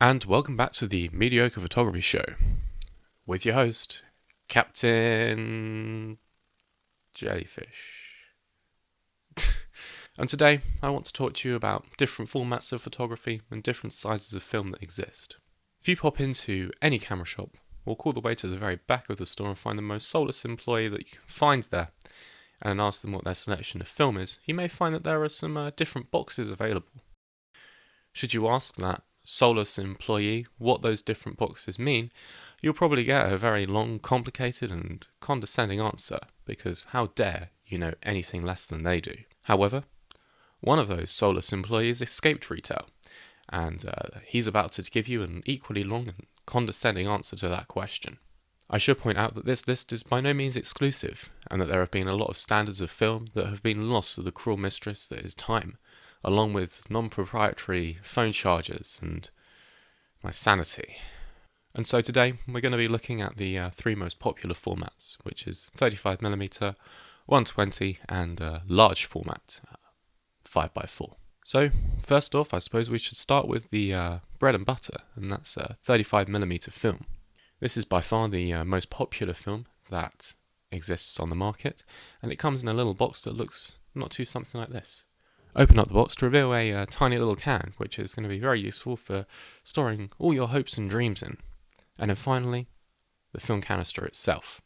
And welcome back to the Mediocre Photography Show with your host, Captain Jellyfish. And today I want to talk to you about different formats of photography and different sizes of film that exist. If you pop into any camera shop, walk all the way to the very back of the store and find the most soulless employee that you can find there, and ask them what their selection of film is, you may find that there are some different boxes available. Should you ask that soulless employee what those different boxes mean, you'll probably get a very long, complicated and condescending answer, because how dare you know anything less than they do. However, one of those soulless employees escaped retail, and he's about to give you an equally long and condescending answer to that question. I should point out that this list is by no means exclusive, and that there have been a lot of standards of film that have been lost to the cruel mistress that is time, along with non-proprietary phone chargers and my sanity. And so today we're going to be looking at the three most popular formats, which is 35mm, 120 and large format, 5x4. So first off, I suppose we should start with the bread and butter, and that's 35mm film. This is by far the most popular film that exists on the market, and it comes in a little box that looks not too something like this. Open up the box to reveal a tiny little can, which is going to be very useful for storing all your hopes and dreams in. And then finally, the film canister itself.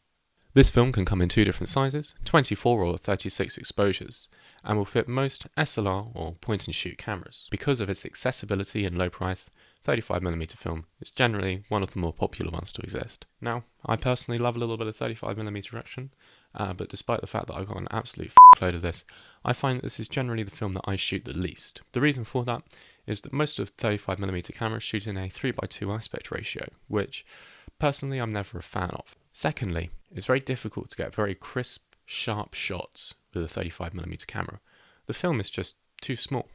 This film can come in two different sizes, 24 or 36 exposures, and will fit most SLR or point-and-shoot cameras. Because of its accessibility and low price, 35mm film is generally one of the more popular ones to exist. Now, I personally love a little bit of 35mm action, but despite the fact that I've got an absolute load of this, I find that this is generally the film that I shoot the least. The reason for that is that most of 35mm cameras shoot in a 3:2 aspect ratio, which personally I'm never a fan of. Secondly, it's very difficult to get very crisp, sharp shots with a 35mm camera. The film is just too small,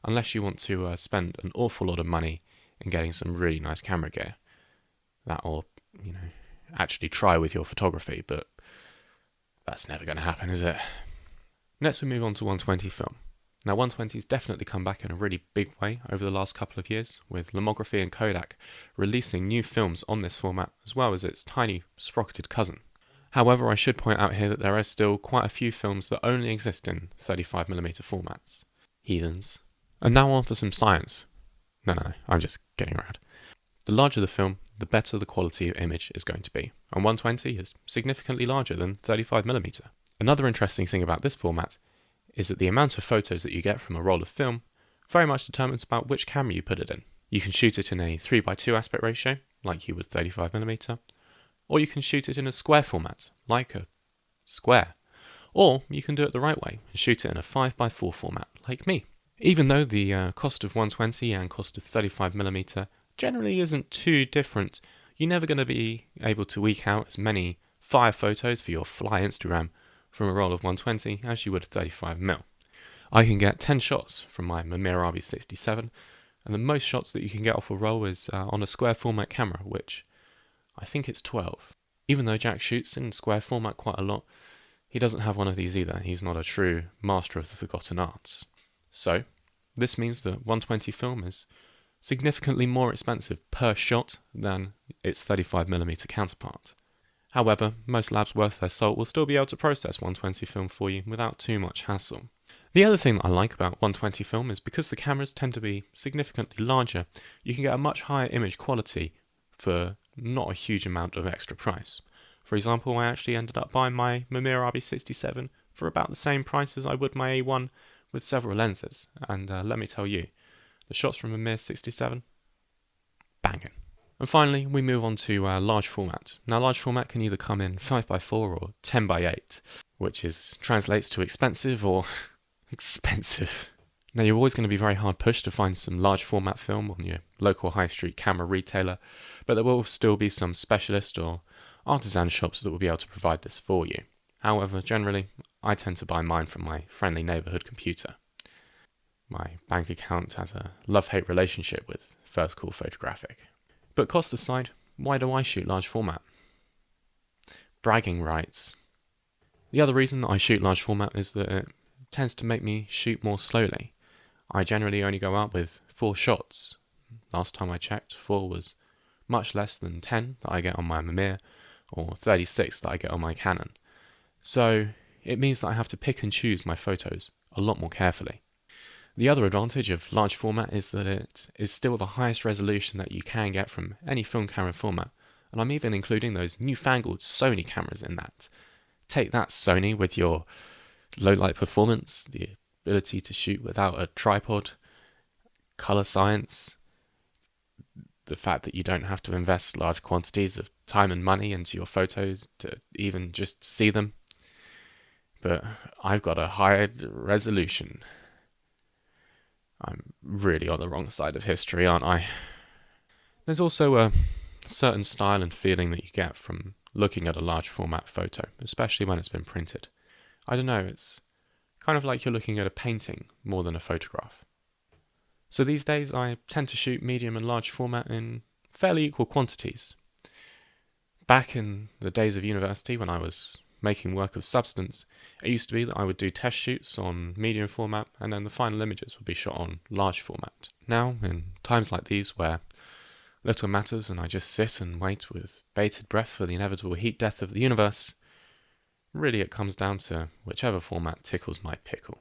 unless you want to spend an awful lot of money in getting some really nice camera gear. That or, actually try with your photography, but that's never going to happen, is it? Next we move on to 120 film. Now 120's definitely come back in a really big way over the last couple of years, with Lomography and Kodak releasing new films on this format, as well as its tiny sprocketed cousin. However, I should point out here that there are still quite a few films that only exist in 35mm formats. Heathens. And now on for some science. No, I'm just getting around. The larger the film, the better the quality of image is going to be, and 120 is significantly larger than 35mm. Another interesting thing about this format is that the amount of photos that you get from a roll of film very much determines about which camera you put it in. You can shoot it in a 3:2 aspect ratio, like you would 35mm, or you can shoot it in a square format, like a square, or you can do it the right way and shoot it in a 5:4 format, like me. Even though the cost of 120 and cost of 35mm generally isn't too different, you're never going to be able to eke out as many fire photos for your fly Instagram from a roll of 120 as you would a 35mm. I can get 10 shots from my Mirabi 67, and the most shots that you can get off a roll is on a square format camera, which I think it's 12. Even though Jack shoots in square format quite a lot, he doesn't have one of these either. He's not a true master of the forgotten arts. So, this means that 120 film is significantly more expensive per shot than its 35mm counterpart. However, most labs worth their salt will still be able to process 120 film for you without too much hassle. The other thing that I like about 120 film is because the cameras tend to be significantly larger, you can get a much higher image quality for not a huge amount of extra price. For example, I actually ended up buying my Mirabi 67 for about the same price as I would my A1 with several lenses, and let me tell you, the shots from a Mir 67, banging. And finally, we move on to large format. Now, large format can either come in 5x4 or 10x8, which translates to expensive or expensive. Now, you're always going to be very hard pushed to find some large format film on your local high street camera retailer, but there will still be some specialist or artisan shops that will be able to provide this for you. However, generally, I tend to buy mine from my friendly neighbourhood computer. My bank account has a love-hate relationship with First Call Photographic. But cost aside, why do I shoot large format? Bragging rights. The other reason that I shoot large format is that it tends to make me shoot more slowly. I generally only go out with 4 shots, Last time I checked, 4 was much less than 10 that I get on my Mamiya, or 36 that I get on my Canon. So it means that I have to pick and choose my photos a lot more carefully. The other advantage of large format is that it is still the highest resolution that you can get from any film camera format, and I'm even including those newfangled Sony cameras in that. Take that, Sony, with your low light performance, the ability to shoot without a tripod, color science, the fact that you don't have to invest large quantities of time and money into your photos to even just see them. But I've got a higher resolution. I'm really on the wrong side of history, aren't I? There's also a certain style and feeling that you get from looking at a large format photo, especially when it's been printed. I don't know, it's kind of like you're looking at a painting more than a photograph. So these days I tend to shoot medium and large format in fairly equal quantities. Back in the days of university when I was making work of substance, it used to be that I would do test shoots on medium format and then the final images would be shot on large format. Now, in times like these where little matters and I just sit and wait with bated breath for the inevitable heat death of the universe, really it comes down to whichever format tickles my pickle.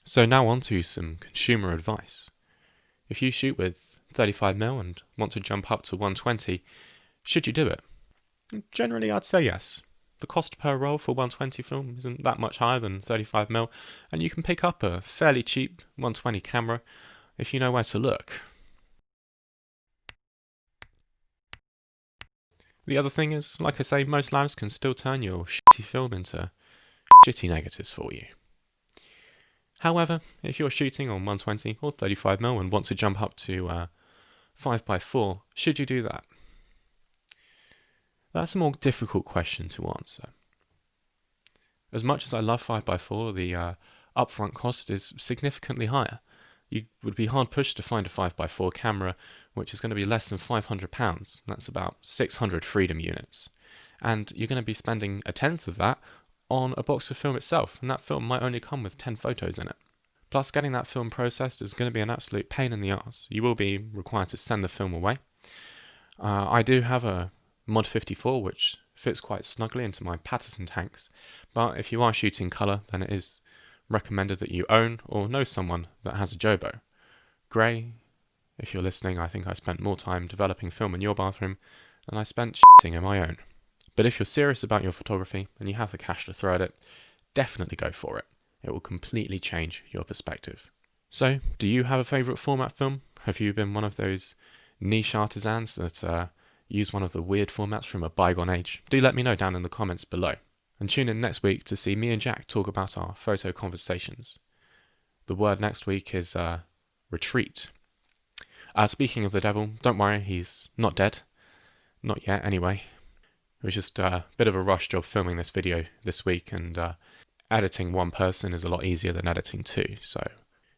So now on to some consumer advice. If you shoot with 35mm and want to jump up to 120, should you do it? Generally I'd say yes. The cost per roll for 120 film isn't that much higher than 35mm, and you can pick up a fairly cheap 120 camera if you know where to look. The other thing is, like I say, most labs can still turn your shitty film into shitty negatives for you. However, if you're shooting on 120 or 35mm and want to jump up to 5x4, should you do that? That's a more difficult question to answer. As much as I love 5x4, the upfront cost is significantly higher. You would be hard pushed to find a 5x4 camera which is going to be less than £500. That's about 600 Freedom units. And you're going to be spending a tenth of that on a box of film itself, and that film might only come with 10 photos in it. Plus, getting that film processed is going to be an absolute pain in the arse. You will be required to send the film away. I do have a Mod 54 which fits quite snugly into my Patterson tanks, but if you are shooting colour, then it is recommended that you own or know someone that has a Jobo. Gray, if you're listening, I think I spent more time developing film in your bathroom than I spent shitting in my own. But if you're serious about your photography and you have the cash to throw at it, definitely go for it. It will completely change your perspective. So, do you have a favourite format film? Have you been one of those niche artisans that use one of the weird formats from a bygone age? Do let me know down in the comments below. And tune in next week to see me and Jack talk about our photo conversations. The word next week is retreat. Speaking of the devil, don't worry, he's not dead. Not yet, anyway. It was just a bit of a rush job filming this video this week, and editing one person is a lot easier than editing two, so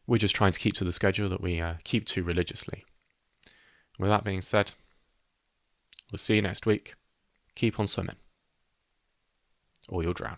we're just trying to keep to the schedule that we keep to religiously. With that being said, we'll see you next week. Keep on swimming, or you'll drown.